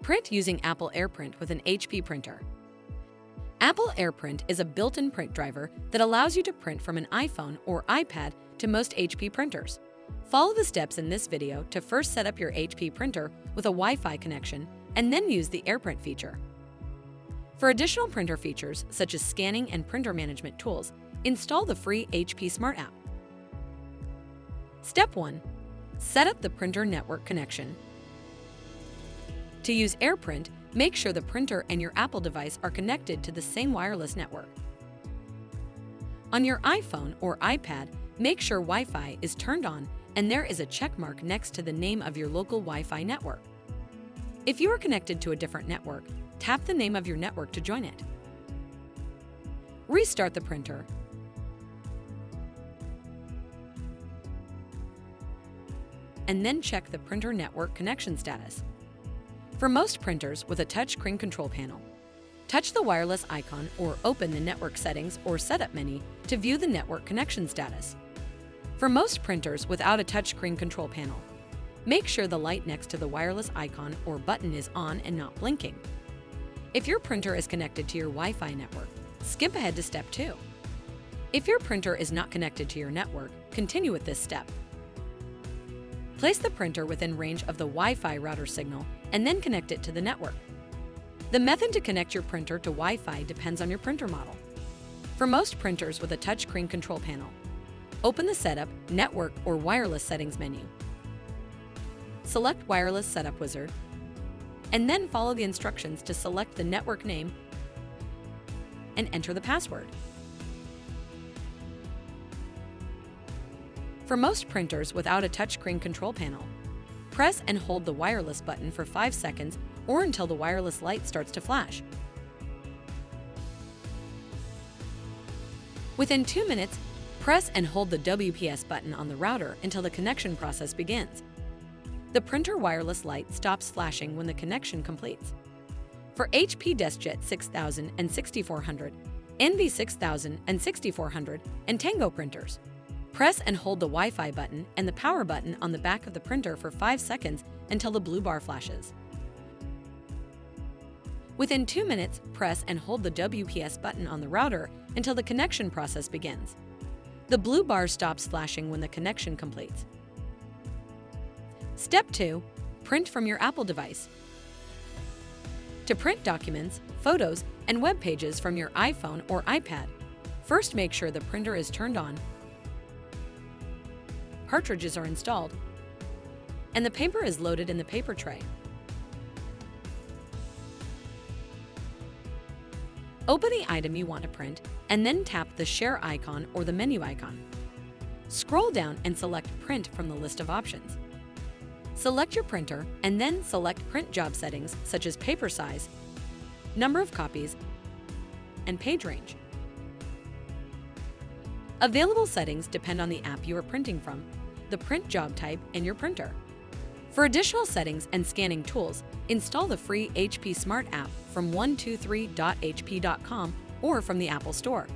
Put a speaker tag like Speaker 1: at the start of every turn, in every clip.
Speaker 1: Print using Apple AirPrint with an HP printer. Apple AirPrint is a built-in print driver that allows you to print from an iPhone or iPad to most HP printers. Follow the steps in this video to first set up your HP printer with a Wi-Fi connection and then use the AirPrint feature. For additional printer features such as scanning and printer management tools, install the free HP Smart app. Step 1. Set up the printer network connection. To use AirPrint, make sure the printer and your Apple device are connected to the same wireless network. On your iPhone or iPad, make sure Wi-Fi is turned on and there is a check mark next to the name of your local Wi-Fi network. If you are connected to a different network, tap the name of your network to join it. Restart the printer. And then check the printer network connection status. For most printers with a touchscreen control panel, touch the wireless icon or open the network settings or setup menu to view the network connection status. For most printers without a touchscreen control panel, make sure the light next to the wireless icon or button is on and not blinking. If your printer is connected to your Wi-Fi network, skip ahead to step 2. If your printer is not connected to your network, continue with this step. Place the printer within range of the Wi-Fi router signal and then connect it to the network. The method to connect your printer to Wi-Fi depends on your printer model. For most printers with a touchscreen control panel, open the Setup, Network, or Wireless Settings menu. Select Wireless Setup Wizard, and then follow the instructions to select the network name and enter the password. For most printers without a touchscreen control panel, press and hold the wireless button for 5 seconds or until the wireless light starts to flash. Within 2 minutes, press and hold the WPS button on the router until the connection process begins. The printer wireless light stops flashing when the connection completes. For HP DeskJet 6000 and 6400, NV 6000 and 6400, and Tango printers, press and hold the Wi-Fi button and the power button on the back of the printer for 5 seconds until the blue bar flashes. Within 2 minutes, press and hold the WPS button on the router until the connection process begins. The blue bar stops flashing when the connection completes. Step 2. Print from your Apple device. To print documents, photos, and web pages from your iPhone or iPad, first make sure the printer is turned on, cartridges are installed, and the paper is loaded in the paper tray. Open the item you want to print and then tap the Share icon or the menu icon. Scroll down and select Print from the list of options. Select your printer and then select print job settings such as paper size, number of copies, and page range. Available settings depend on the app you are printing from, the print job type, and your printer. For additional settings and scanning tools, install the free HP Smart app from 123.hp.com or from the Apple Store.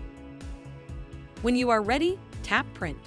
Speaker 1: When you are ready, tap Print.